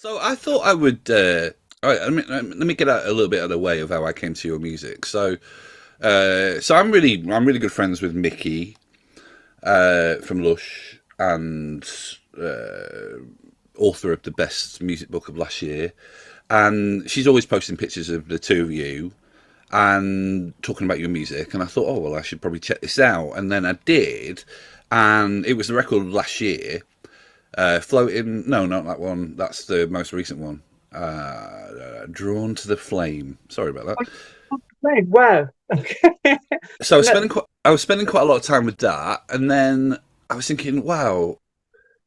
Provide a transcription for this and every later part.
So I thought I would. All right, let me get out a little bit out of the way of how I came to your music. So I'm really good friends with Mickey from Lush and author of the best music book of last year, and she's always posting pictures of the two of you and talking about your music. And I thought, oh well, I should probably check this out. And then I did, and it was the record of last year. Floating, no, not that one. That's the most recent one. Drawn to the Flame. Sorry about that. Right. Wow. Okay. So No, I was spending quite a lot of time with that, and then I was thinking, wow,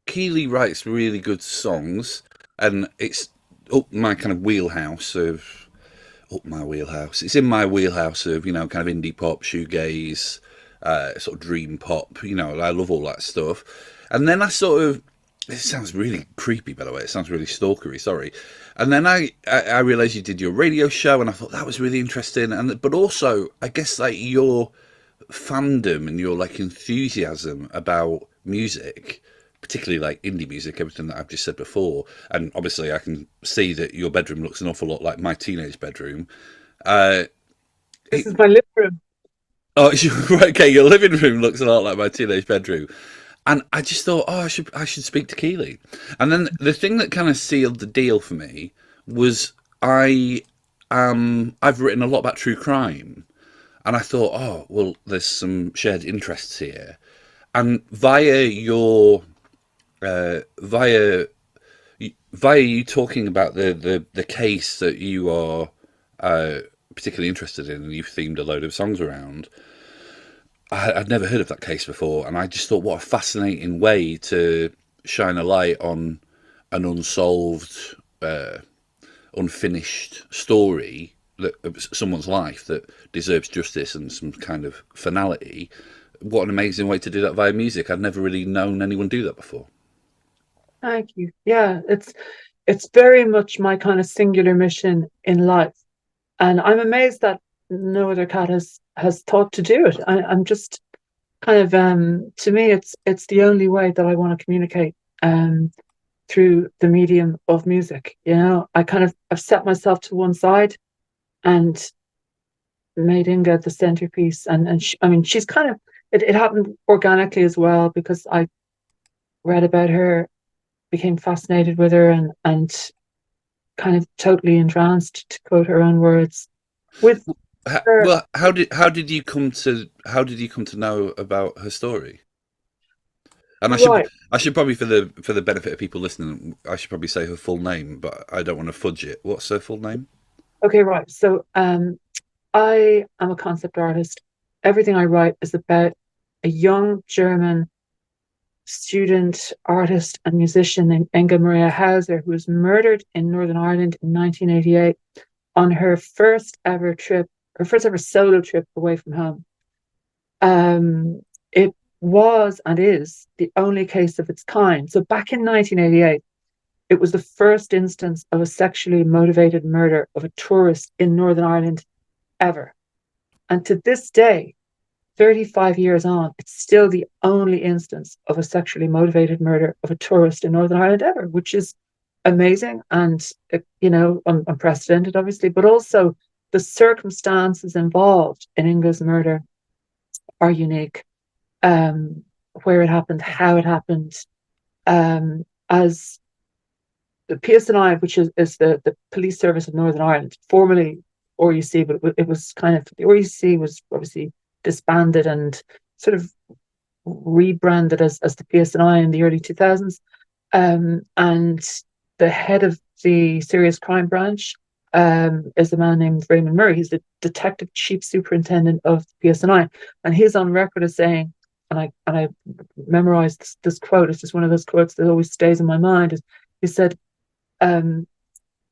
Keeley writes really good songs, and it's up my kind of wheelhouse of up my wheelhouse. It's in my wheelhouse of kind of indie pop, shoegaze, sort of dream pop. I love all that stuff. And then I sort of it sounds really creepy, by the way. It sounds really stalkery. Sorry. And then I realized you did your radio show, and I thought that was really interesting. And but also, I guess like your fandom and your like enthusiasm about music, particularly like indie music, everything that I've just said before. And obviously, I can see that your bedroom looks an awful lot like my teenage bedroom. Uh, this it, is my living room. oh, okay. Your living room looks a lot like my teenage bedroom. And I just thought, oh, I should speak to Keeley. And then the thing that kind of sealed the deal for me was I've written a lot about true crime, and I thought, oh, well, there's some shared interests here. And via via you talking about the case that you are particularly interested in, and you've themed a load of songs around. I'd never heard of that case before, and I just thought, what a fascinating way to shine a light on an unsolved, unfinished story that of someone's life that deserves justice and some kind of finality. What an amazing way to do that via music! I'd never really known anyone do that before. Thank you. Yeah, it's very much my kind of singular mission in life, and I'm amazed that no other cat has thought to do it. I'm just kind of to me, it's the only way that I want to communicate through the medium of music. I kind of I've set myself to one side and made Inga the centerpiece, and I mean, she's kind of it happened organically as well because I read about her, became fascinated with her, and kind of totally entranced, to quote her own words, with her. Well, how did you come to know about her story? And Right. I should probably for the benefit of people listening, I should probably say her full name, but I don't want to fudge it. What's her full name? Okay, right. So I am a concept artist. Everything I write is about a young German student, artist, and musician named Inga Maria Hauser, who was murdered in Northern Ireland in 1988 on her first ever trip, her first ever solo trip away from home. It was and is the only case of its kind. So back in 1988, it was the first instance of a sexually motivated murder of a tourist in Northern Ireland ever. And to this day, 35 years on, it's still the only instance of a sexually motivated murder of a tourist in Northern Ireland ever, which is amazing and, unprecedented, obviously, but also the circumstances involved in Inga's murder are unique. Where it happened, how it happened, as the PSNI, which is the Police Service of Northern Ireland, formerly RUC, but it was kind of the RUC was obviously disbanded and sort of rebranded as the PSNI in the early 2000s. And the head of the serious crime branch is a man named Raymond Murray. He's the detective chief superintendent of the PSNI, and he's on record as saying, and I memorized this quote. It's just one of those quotes that always stays in my mind. Is he said, um,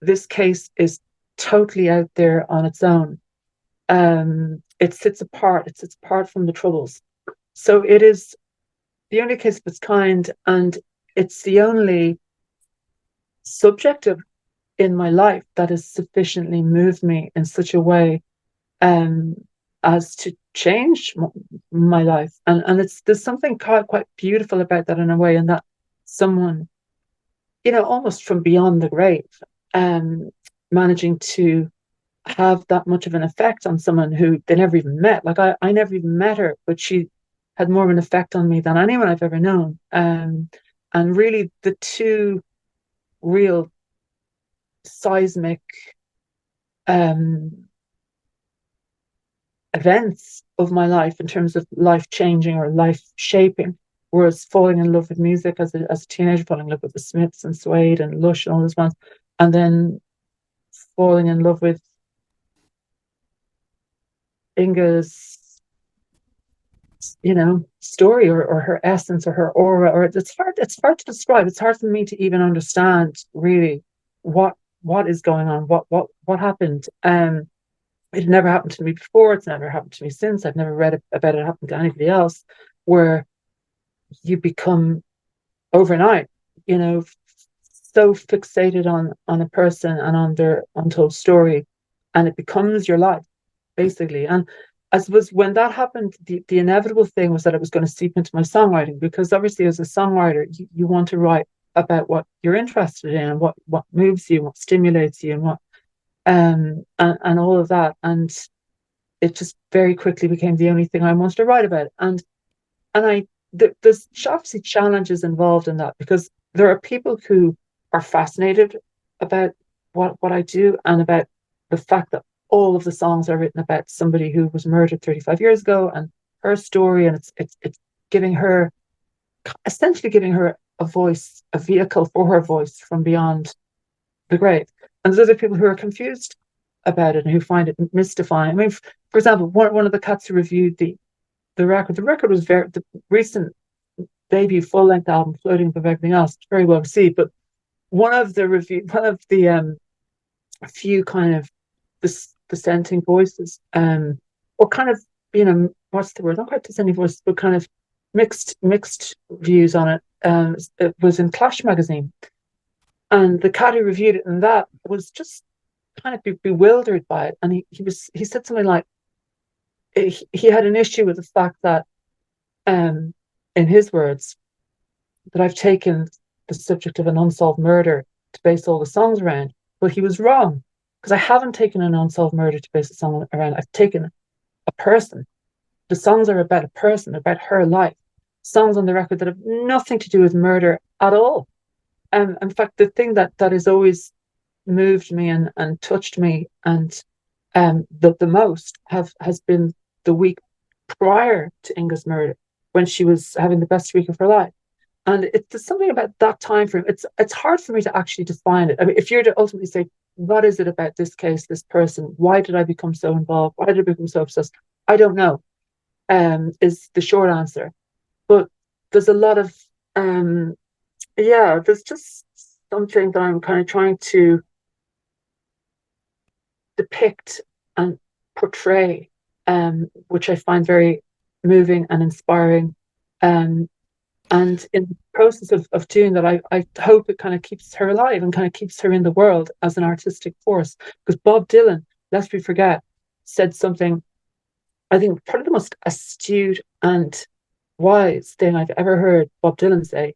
"This case is totally out there on its own. It sits apart. It sits apart from the troubles. So it is the only case of its kind, and it's the only subject of in my life that has sufficiently moved me in such a way um, as to change my life. And it's there's something quite beautiful about that in a way, and that someone almost from beyond the grave, um, managing to have that much of an effect on someone who they never even met. Like I never even met her, but she had more of an effect on me than anyone I've ever known. And really, the two real seismic um, events of my life in terms of life changing or life shaping was falling in love with music as a teenager, falling in love with the Smiths and Suede and Lush and all those ones, and then falling in love with Inga's, story or her essence or her aura, or it's hard to describe. It's hard for me to even understand really what what is going on, what happened. It never happened to me before. It's never happened to me since. I've never read about it happen to anybody else, where you become overnight, you know, so fixated on a person and on their untold story, and it becomes your life basically. And I suppose when that happened, the inevitable thing was that it was going to seep into my songwriting, because obviously as a songwriter, you want to write about what you're interested in and what moves you, what stimulates you, and what and all of that. And it just very quickly became the only thing I wanted to write about. And there's obviously challenges involved in that, because there are people who are fascinated about what I do, and about the fact that all of the songs are written about somebody who was murdered 35 years ago and her story, and it's giving her, essentially giving her a voice, a vehicle for her voice from beyond the grave. And there's other people who are confused about it and who find it mystifying. I mean, for example, one of the cats who reviewed the record. The record was the recent debut full length album, Floating Above Everything Else, very well received. But one of the few kind of dissenting voices, or kind of, what's the word? Not quite dissenting voices, but kind of mixed views on it. It was in Clash magazine, and the cat who reviewed it, and that was just kind of bewildered by it, and he said something like he had an issue with the fact that, um, in his words, that I've taken the subject of an unsolved murder to base all the songs around. But he was wrong, because I haven't taken an unsolved murder to base a song around. I've taken a person. The songs are about a person, about her life. Songs on the record that have nothing to do with murder at all. And in fact, the thing that has always moved me and touched me, and the most has been the week prior to Inga's murder, when she was having the best week of her life. And there's something about that time frame. It's hard for me to actually define it. I mean, if you're to ultimately say, what is it about this case, this person? Why did I become so involved? Why did I become so obsessed? I don't know. Is the short answer. But there's a lot of there's just something that I'm kind of trying to depict and portray, which I find very moving and inspiring. Um, and in the process of doing that, I hope it kind of keeps her alive and kind of keeps her in the world as an artistic force. Because Bob Dylan, lest we forget, said something, I think, probably the most astute and wise thing I've ever heard Bob Dylan say.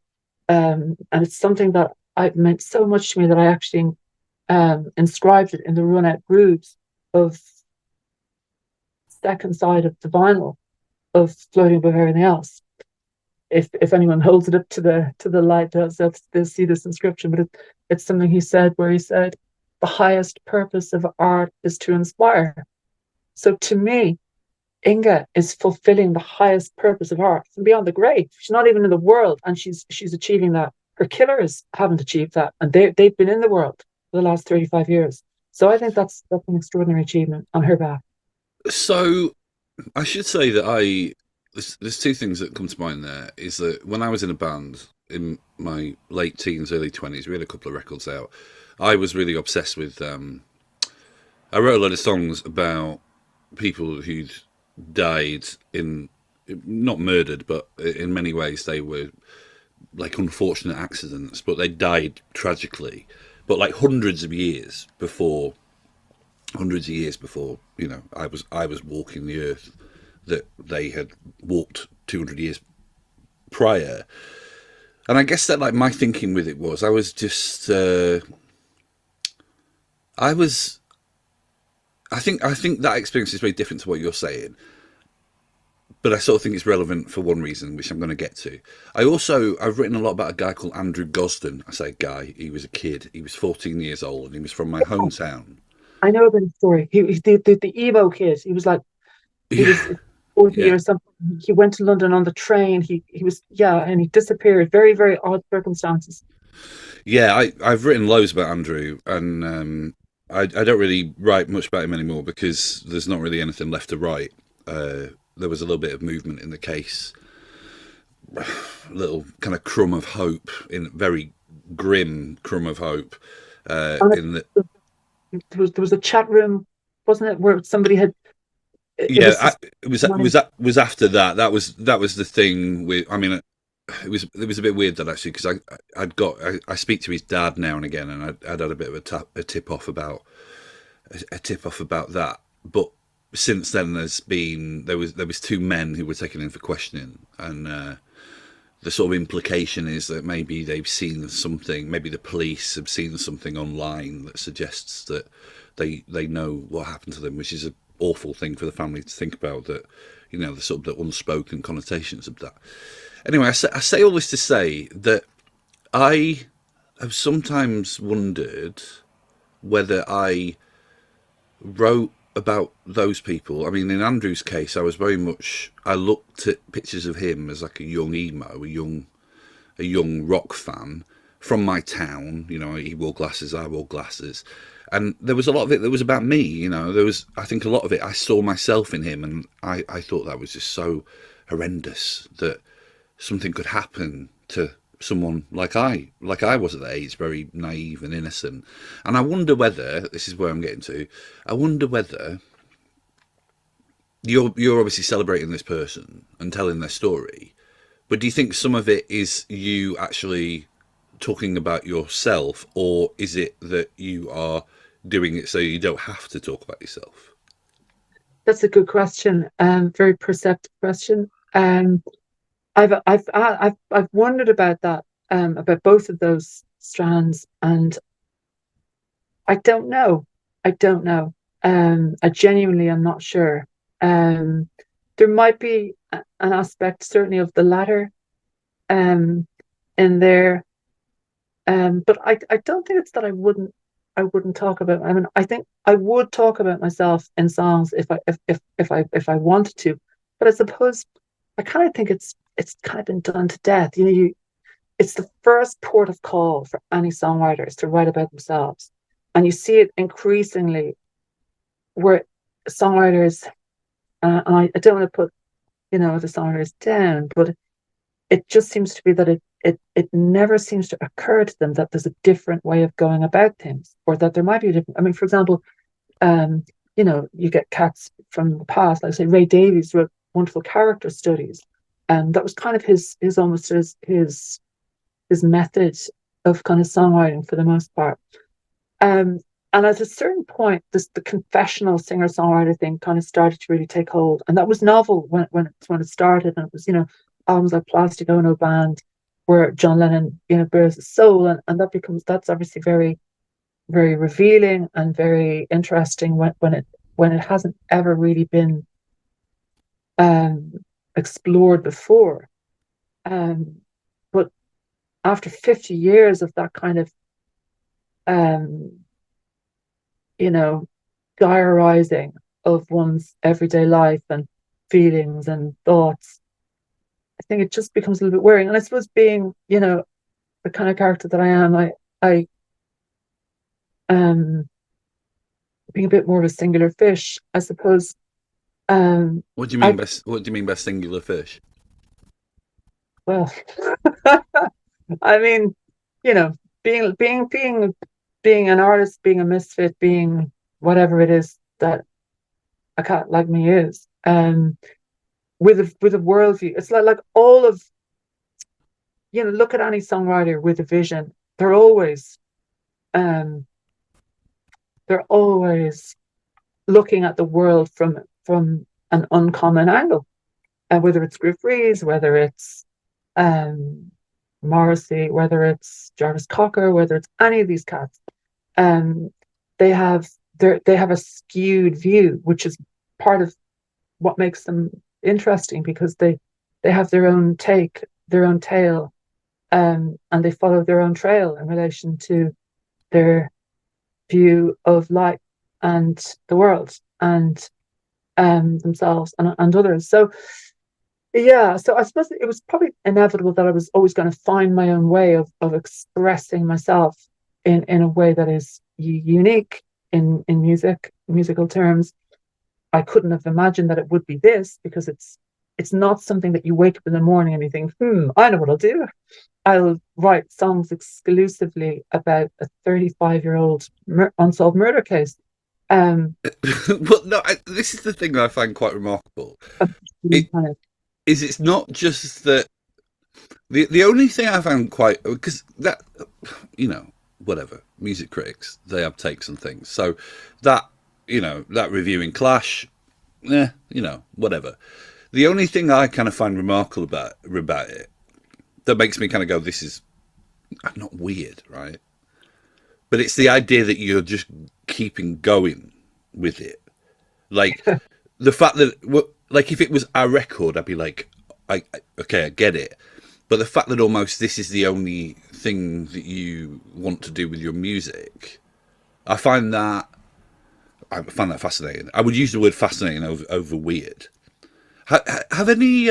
And it's something that it meant so much to me that I actually inscribed it in the run out grooves of second side of the vinyl of Floating Above Everything Else. If anyone holds it up to the light, they'll see this inscription. But it's something he said, where he said, "The highest purpose of art is to inspire." So to me, Inga is fulfilling the highest purpose of art from beyond the grave. She's not even in the world, and she's achieving that. Her killers haven't achieved that, and they've been in the world for the last 35 years. So I think that's an extraordinary achievement on her behalf. So I should say that there's two things that come to mind. There is that when I was in a band in my late teens, early 20s, we had a couple of records out. I was really obsessed with. I wrote a lot of songs about people who'd died in, not murdered, but in many ways they were like unfortunate accidents, but they died tragically. But like hundreds of years before, I was walking the earth, that they had walked 200 years prior. And I guess that like my thinking with it was I was just I was I think that experience is very different to what you're saying, but I sort of think it's relevant for one reason, which I'm going to get to. I've written a lot about a guy called Andrew Gosden. I say guy, he was a kid. He was 14 years old, and he was from my Oh, hometown. I know about the story. The emo kid. He was like he Yeah, was 40 yeah, or something. He went to London on the train. He was yeah, and he disappeared. Very, very odd circumstances. yeah. I've written loads about Andrew, and I don't really write much about him anymore because there's not really anything left to write. There was a little bit of movement in the case, a little kind of crumb of hope, in very grim crumb of hope. And In the there was a chat room, wasn't it, where somebody had it Yeah, was just was after that. That was the thing with. I mean, it was a bit weird that actually because I speak to his dad now and again, and I'd had a bit of a tip off about a tip off about that. But since then, there was two men who were taken in for questioning, and the sort of implication is that maybe they've seen something, maybe the police have seen something online that suggests that they know what happened to them, which is an awful thing for the family to think about. That the sort of the unspoken connotations of that. Anyway, I say all this to say that I have sometimes wondered whether I wrote about those people. I mean, in Andrew's case, I looked at pictures of him as like a young emo, a young rock fan from my town. He wore glasses, I wore glasses, and there was a lot of it that was about me. I think a lot of it I saw myself in him, and I thought that was just so horrendous that something could happen to someone like I was at that age, very naive and innocent. And I wonder whether this is where I'm getting to. I wonder whether you're obviously celebrating this person and telling their story, but do you think some of it is you actually talking about yourself, or is it that you are doing it so you don't have to talk about yourself? that's a good question. Very perceptive question. I've wondered about that, about both of those strands, and I don't know. I don't know. I genuinely am not sure. Um, there might be an aspect, certainly, of the latter, um, in there. But I don't think it's that I wouldn't talk about. I mean, I think I would talk about myself in songs if I wanted to. But I suppose I kind of think it's kind of been done to death. It's the first port of call for any songwriters to write about themselves. And you see it increasingly where songwriters, and I don't want to put, the songwriters down, but it just seems to be that it never seems to occur to them that there's a different way of going about things, or that there might be a different, I mean, for example, um, you get cats from the past, like say Ray Davies wrote wonderful character studies. And that was kind of his almost his method of kind of songwriting for the most part. Um, and at a certain point, the confessional singer songwriter thing kind of started to really take hold, and that was novel when it started. And it was albums like Plastic Ono Band, where John Lennon bears his soul, and that's obviously very very revealing and very interesting when it hasn't ever really been um, explored before. Um, but after 50 years of that kind of um, you know, diarizing of one's everyday life and feelings and thoughts, I think it just becomes a little bit wearing. And I suppose being, the kind of character that I am, I um being a bit more of a singular fish, I suppose. Um What do you I mean by singular fish? well I mean, you know, being an artist, being a misfit, being whatever it is that a cat like me is. With a worldview. It's like all of look at any songwriter with a vision. Um they're always looking at the world from an uncommon angle. Whether it's Griff Rhys, um Morrissey, whether it's Jarvis Cocker, whether it's any of these cats, um, they have they have a skewed view, which is part of what makes them interesting because they have their own take, their own tale, and they follow their own trail in relation to their view of life and the world and themselves and others. So yeah, so I suppose it was probably inevitable that I was always going to find my own way of expressing myself in a way that is unique in musical terms. I couldn't have imagined that it would be this because it's not something that you wake up in the morning and you think, I know what I'll do. I'll write songs exclusively about a 35-year-old unsolved murder case. Um, But no, this is the thing that I find quite remarkable. It kind of, is. It's not just that. The only thing I found quite, because that, whatever, music critics, they have takes and things. So that, that reviewing Clash, whatever. The only thing I kind of find remarkable about it that makes me kind of go, this is not weird, right? But it's the idea that you're just keeping going with it. Like the fact that, like, if it was a record, I'd be like, okay, I get it. But the fact that almost this is the only thing that you want to do with your music, I find that fascinating. I would use the word fascinating over weird. Have any?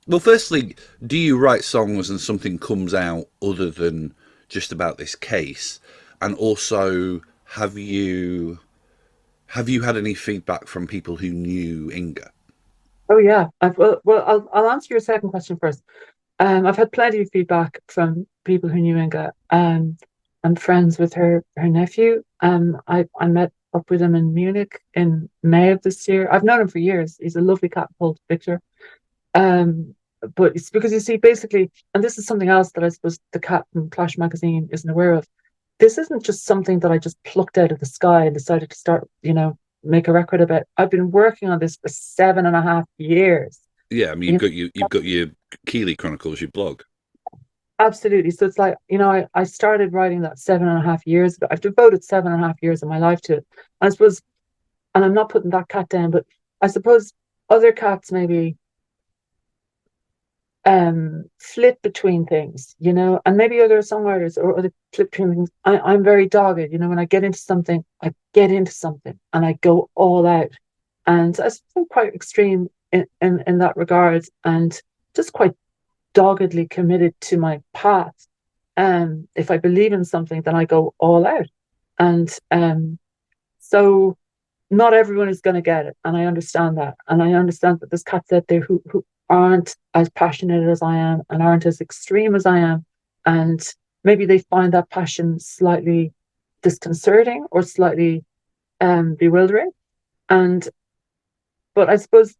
Well, firstly, do you write songs and something comes out other than just about this case? And also, have you had any feedback from people who knew Inga? oh yeah. I'll answer your second question first. I've had plenty of feedback from people who knew Inga. I'm friends with her nephew. I met up with him in Munich in May of this year. I've known him for years. He's a lovely cat called Victor. Um, but it's because you see, basically, and this is something else that I suppose the cat from Clash magazine isn't aware of. This isn't just something that I just plucked out of the sky and decided to start, make a record about. I've been working on this for 7.5 years. Yeah, I mean, You you've got your Keeley Chronicles, your blog. Absolutely. So it's like, I started writing that 7.5 years ago. I've devoted 7.5 years of my life to it. I suppose, and I'm not putting that cat down, but I suppose other cats maybe flip between things, and maybe other songwriters or other flip between things. I'm very dogged, when I get into something, I get into something and I go all out. And I'm quite extreme in that regard and just quite doggedly committed to my path. If I believe in something, then I go all out. And so not everyone is going to get it. And I understand that. And I understand that there's cats out there who aren't as passionate as I am and aren't as extreme as I am. And maybe they find that passion slightly disconcerting or slightly bewildering. And, but I suppose,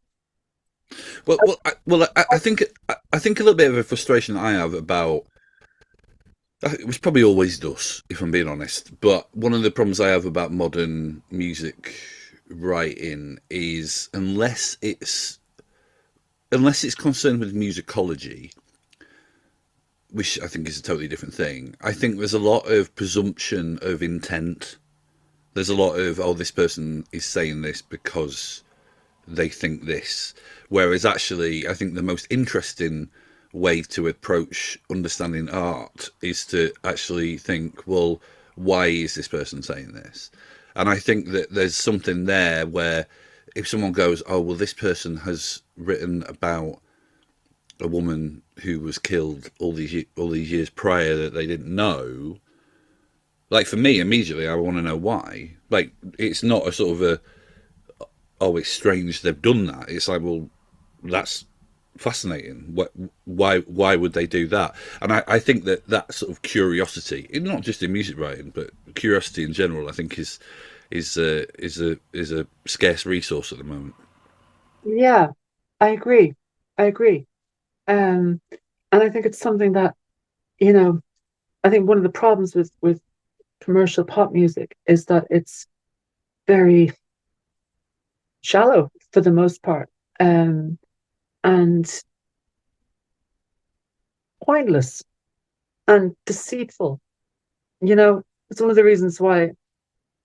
I think a little bit of a frustration that I have about it was probably always does, if I'm being honest. But one of the problems I have about modern music writing is unless it's concerned with musicology, which I think is a totally different thing. I think there's a lot of presumption of intent. There's a lot of, oh, this person is saying this because they think this. Whereas actually, I think the most interesting way to approach understanding art is to actually think, well, why is this person saying this? And I think that there's something there where if someone goes, oh, well, this person has written about a woman who was killed all these years prior that they didn't know, like for me, immediately I want to know why. Like it's not a sort of a, oh, it's strange they've done that. It's like, well, that's fascinating. Why would they do that? And I think that sort of curiosity, not just in music writing, but curiosity in general, I think is a scarce resource at the moment. yeah, I agree. I agree. Um, and I think it's something that, you know, I think one of the problems with commercial pop music is that it's very shallow for the most part, and pointless. and deceitful. You know, it's one of the reasons why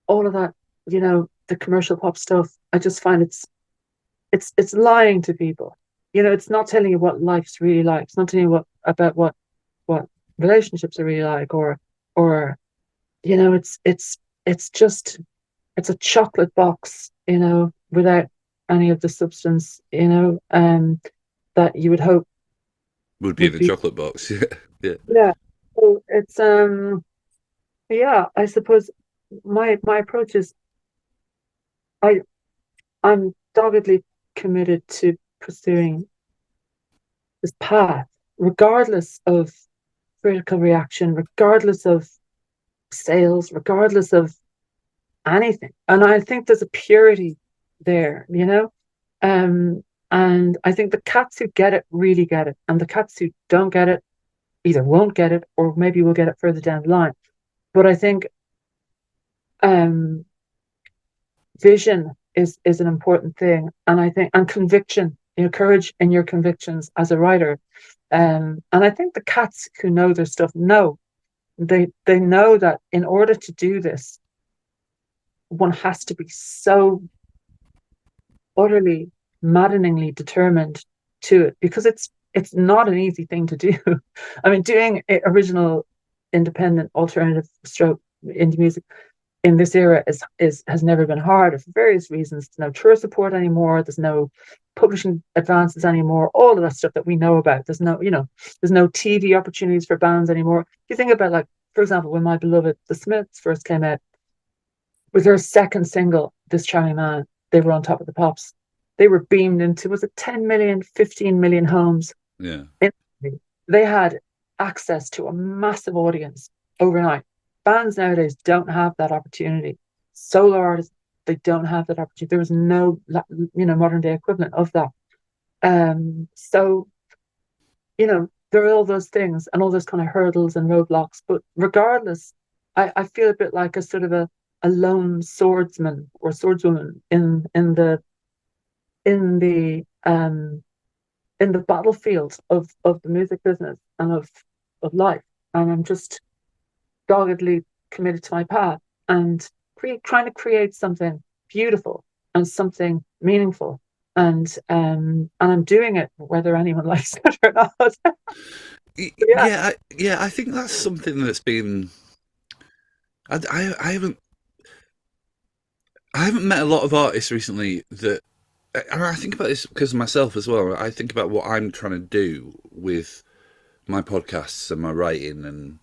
all of that, the commercial pop stuff, I just find it's lying to people. It's not telling you what life's really like. It's not telling you what relationships are really like, or it's just it's a chocolate box, without any of the substance, that you would hope Would be in would a be. chocolate box. Yeah, yeah. Yeah. So it's yeah, I suppose my approach is I I'm doggedly committed to pursuing this path, regardless of critical reaction, regardless of sales, regardless of anything. And I think there's a purity there, and I think the cats who get it really get it, and the cats who don't get it either won't get it, or maybe will get it further down the line. But I think um, vision is an important thing, and I think and conviction, courage in your convictions as a writer. And I think the cats who know their stuff know they know that in order to do this, one has to be so utterly, maddeningly determined to it, because it's not an easy thing to do. I mean, doing original, independent, alternative stroke indie music in this era is has never been hard for various reasons. There's no tour support anymore. There's no publishing advances anymore. All of that stuff that we know about. There's no TV opportunities for bands anymore. If you think about, like, for example, when my beloved The Smiths first came out with their second single, This Charming Man, they were on top of the pops. They were beamed into, was it 10 million, 15 million homes? Yeah. They had access to a massive audience overnight. Bands nowadays don't have that opportunity. Solo artists, they don't have that opportunity. There is no, modern day equivalent of that. So, there are all those things and all those kind of hurdles and roadblocks. But regardless, I feel a bit like a sort of a lone swordsman or swordswoman in the in the battlefield of the music business and of life. And I'm just doggedly committed to my path and trying to create something beautiful and something meaningful. And I'm doing it whether anyone likes it or not. But yeah, Yeah. I think that's something that's been. I haven't met a lot of artists recently that. And I think about this because of myself as well. I think about what I'm trying to do with my podcasts and my writing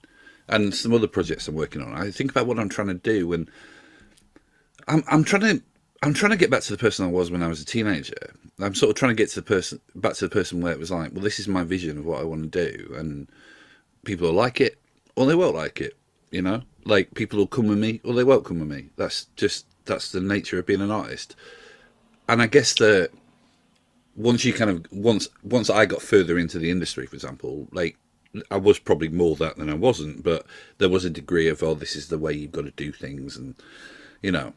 and some other projects I'm working on. I think about what I'm trying to do, and I'm trying to get back to the person I was when I was a teenager. I'm sort of trying to get to the person back to the person where it was like, well, this is my vision of what I want to do, and people will like it or they won't like it. Like, people will come with me or they won't come with me. That's the nature of being an artist. And I guess that once I got further into the industry, for example, like, I was probably more that than I wasn't, but there was a degree of, oh, this is the way you've got to do things, and you know,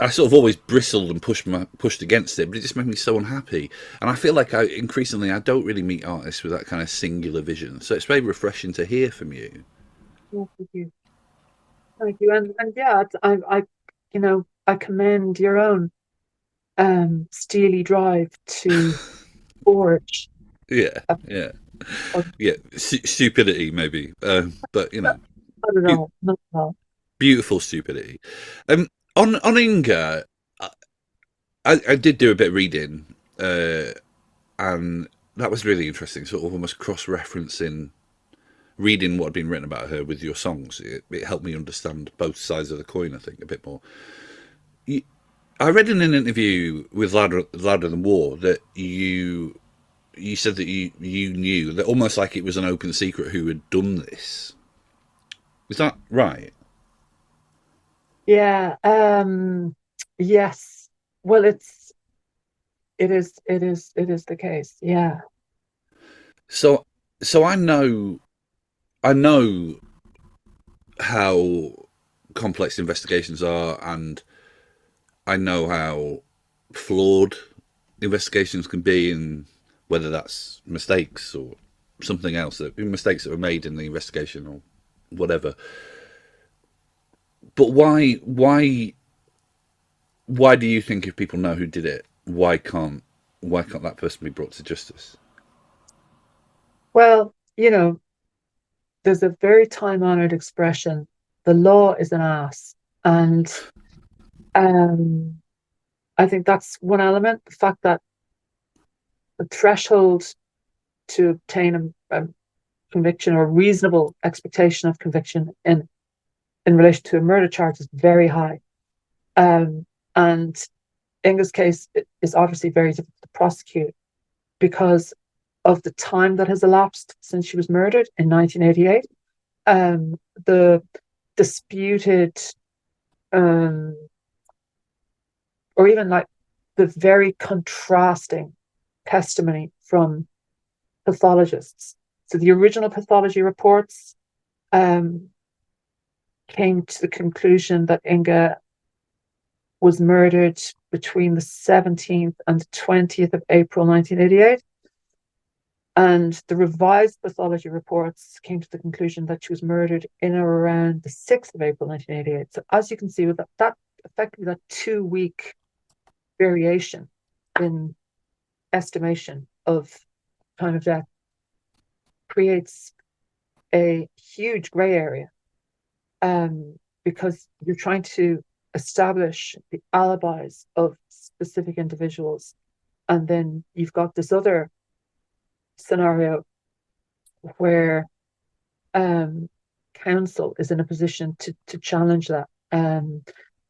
I sort of always bristled and pushed against it, but it just made me so unhappy. And I feel like increasingly I don't really meet artists with that kind of singular vision. So it's very refreshing to hear from you. thank you, thank you, and yeah, I commend your own steely drive to forge. Yeah, A, yeah, a, yeah. Stupidity, maybe, but not at be- all, not at all. beautiful stupidity. Um, on Inga, I did do a bit of reading, and that was really interesting. Sort of almost cross-referencing, reading what had been written about her with your songs. It helped me understand both sides of the coin, I think, a bit more. I read in an interview with Louder Than War that you said that you knew that, almost like it was an open secret, who had done this. Is that right? Yeah, yes. Well, it is the case. Yeah. So so I know how complex investigations are, and I know how flawed investigations can be, and whether that's mistakes or something else, that mistakes that were made in the investigation or whatever. But why do you think if people know who did it, why can't that person be brought to justice? Well, there's a very time-honored expression, the law is an ass. And um, I think that's one element, the fact that the threshold to obtain a conviction or reasonable expectation of conviction in relation to a murder charge is very high. Um, and Inga's case is obviously very difficult to prosecute because of the time that has elapsed since she was murdered in 1988. The disputed, um, or even like the very contrasting testimony from pathologists. So the original pathology reports um, came to the conclusion that Inga was murdered between the 17th and the 20th of April 1988. And the revised pathology reports came to the conclusion that she was murdered in or around the 6th of April 1988. So as you can see, with that effectively that 2 week variation in estimation of time of death creates a huge gray area, because you're trying to establish the alibis of specific individuals. And then you've got this other scenario where council is in a position to challenge that.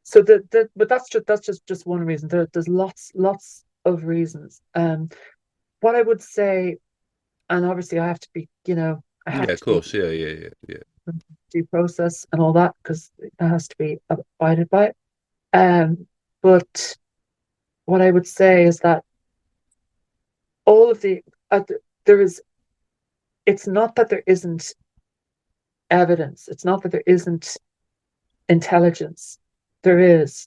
So but that's just one reason. There's lots of reasons. What I would say, and obviously I have to be, I Yeah, have of to be course. Yeah. due process and all that because it has to be abided by. Um, but what I would say is that all of there is. It's not that there isn't evidence. It's not that there isn't intelligence. There is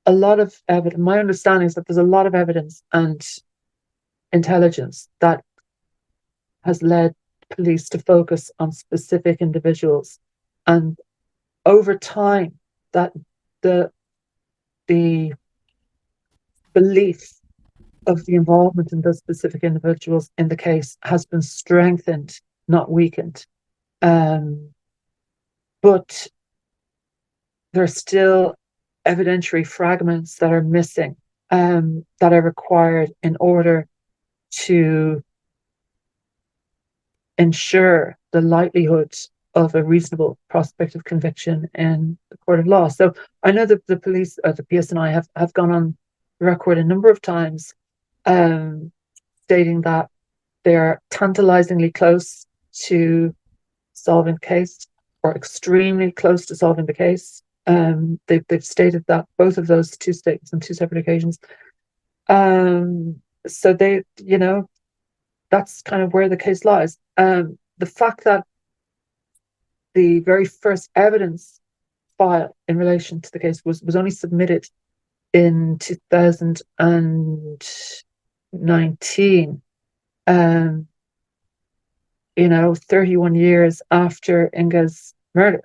a lot of evidence. My understanding is that there's a lot of evidence and intelligence that has led police to focus on specific individuals. And over time, that the the belief of the involvement in those specific individuals in the case has been strengthened, not weakened. Um, but there are still evidentiary fragments that are missing, that are required in order to ensure the likelihood of a reasonable prospect of conviction in the court of law. So I know that the police, the PSNI, have gone on record a number of times, um, stating that they're tantalizingly close to solving the case or extremely close to solving the case. They've stated that, both of those two statements on two separate occasions. So that's kind of where the case lies. The fact that the very first evidence file in relation to the case was only submitted in 2019, 31 years after Inga's murder.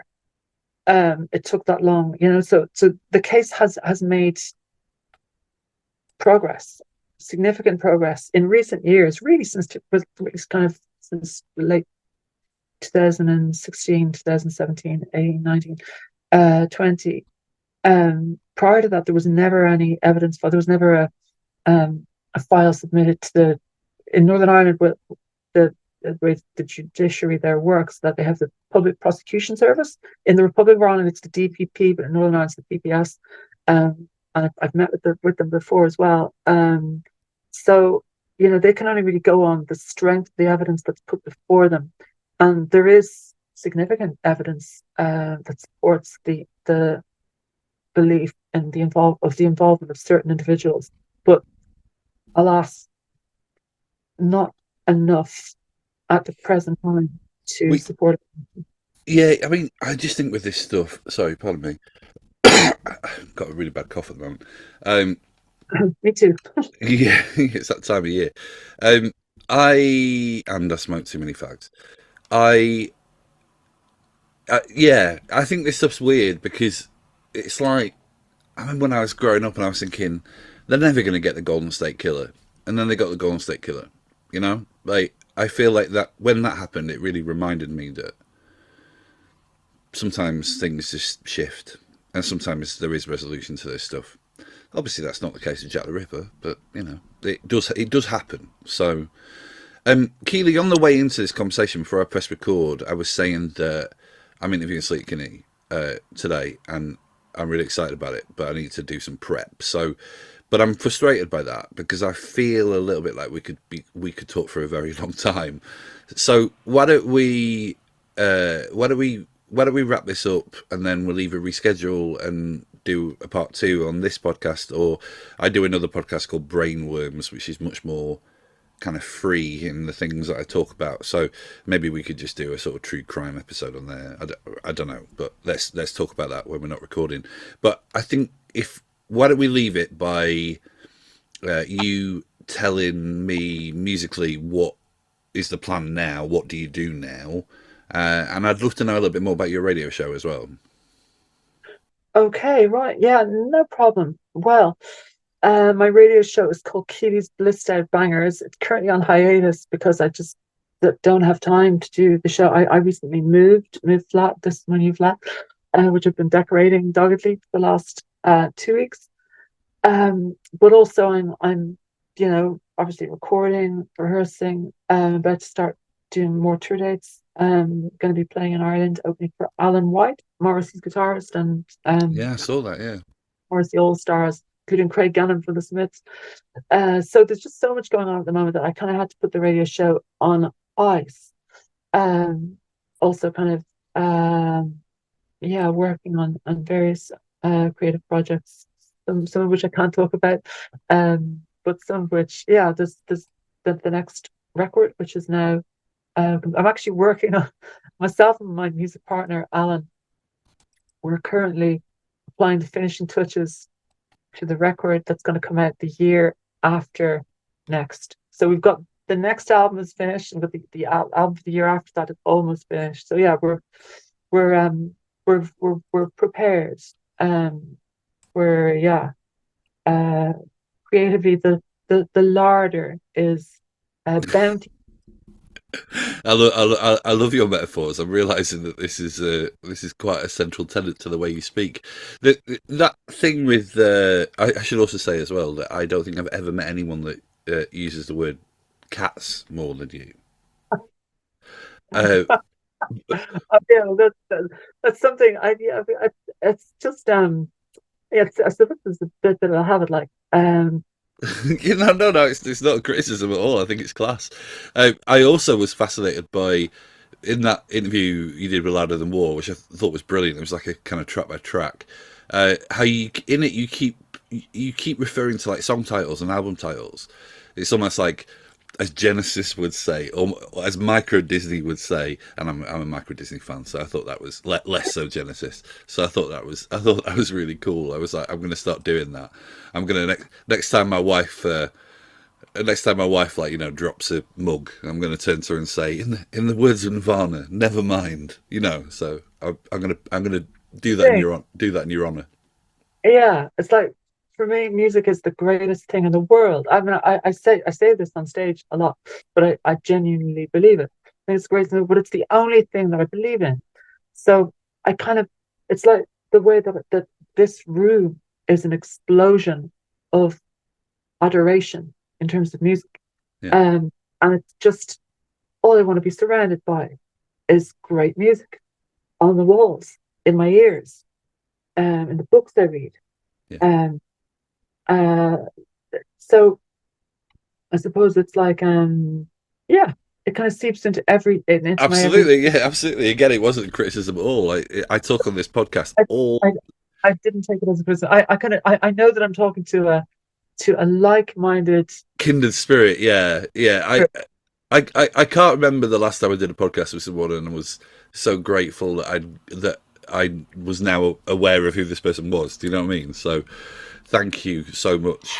It took that long, so the case has made progress, significant progress in recent years, really since late 2016, 2017, 18, 19, 20. Prior to that, there was never any evidence file. There was never a file submitted in Northern Ireland, with the way the judiciary there works, that they have the Public Prosecution Service. In the Republic of Ireland, it's the DPP, but in Northern Ireland, it's the PPS. And I've met with them before as well. So they can only really go on the strength of the evidence that's put before them, and there is significant evidence that supports the belief in the involvement of certain individuals, but alas, not enough at the present time to We support it. Yeah, I mean, I just think with this stuff. Sorry, pardon me. I've got a really bad cough at the moment. Um, Me too. yeah, it's that time of year. Um, I smoked too many fags. I yeah, I think this stuff's weird because it's like I remember when I was growing up and I was thinking they're never going to get the Golden State Killer, and then they got the Golden State Killer. You know, like I feel like that when that happened, it really reminded me that sometimes things just shift, and sometimes there is resolution to this stuff. Obviously, that's not the case with Jack the Ripper, but you know, it does happen. So, Keeley, on the way into this conversation before I press record, I was saying that I'm interviewing Sleep Kinney today, and I'm really excited about it, but I need to do some prep. So, but I'm frustrated by that because I feel a little bit like we could talk for a very long time. So why don't we wrap this up and then we'll either reschedule and do a part two on this podcast, or I do another podcast called Brainworms, which is much more kind of free in the things that I talk about. So maybe we could just do a sort of true crime episode on there. I don't know, but let's talk about that when we're not recording. But I think if why don't we leave it by you telling me musically what is the plan now? What do you do now? And I'd love to know a little bit more about your radio show as well. Okay, right. Yeah, no problem. Well, my radio show is called Keeley's Blissed Out Bangers. It's currently on hiatus because I just don't have time to do the show. I recently moved flat. This is my new flat, which I've been decorating doggedly for the last 2 weeks. But also I'm obviously recording, rehearsing. About to start doing more tour dates. Going to be playing in Ireland, opening for Alan White, Morrissey's guitarist, and Yeah, I saw that. Yeah. Morrissey All Stars, including Craig Gannon from the Smiths. So there's just so much going on at the moment that I kind of had to put the radio show on ice. Um, Also, kind of yeah, working on various creative projects, some of which I can't talk about, but some of which, yeah, there's the next record, which is now I'm actually working on myself and my music partner Alan. We're currently applying the finishing touches to the record that's going to come out the year after next. So we've got the next album is finished, and the album for the year after that is almost finished. So yeah, we're we're prepared. Um, we're yeah. Uh, Creatively, the larder is bounty. I love your metaphors. I'm realizing that this is quite a central tenet to the way you speak. That thing with I should also say as well that I don't think I've ever met anyone that uses the word cats more than you. Uh, Yeah, that's something it's just yeah, I suppose it's a bit that I have it like no, it's not a criticism at all. I think it's class. I also was fascinated by in that interview you did with Louder Than War, which I thought was brilliant. It was like a kind of track by track. How you in it you keep referring to like song titles and album titles. It's almost like as Genesis would say, or as Micro Disney would say, and I'm a Micro Disney fan, so I thought that was less so Genesis. So I thought that was really cool. I was like, I'm going to start doing that. I'm going to next time my wife like drops a mug, I'm going to turn to her and say, in the words of Nirvana, never mind. So I'm going to thing. do that in your honor. Yeah, it's like for me, music is the greatest thing in the world. I mean, I say this on stage a lot, but I genuinely believe it. I think it's great, but it's the only thing that I believe in. So I kind of, it's like the way that this room is an explosion of adoration in terms of music. Yeah, Um, and it's just all I want to be surrounded by is great music on the walls, in my ears, in the books I read. yeah. Um, uh, so I suppose it's like, yeah, it kind of seeps into my every. Absolutely, yeah, absolutely. Again, it wasn't a criticism at all. I talk on this podcast I, all I, I didn't take it as a criticism. I know that I'm talking to a like-minded. kindred spirit. Yeah, yeah. I can't remember the last time I did a podcast with someone and was so grateful that I was now aware of who this person was. Do you know what I mean? So, thank you so much.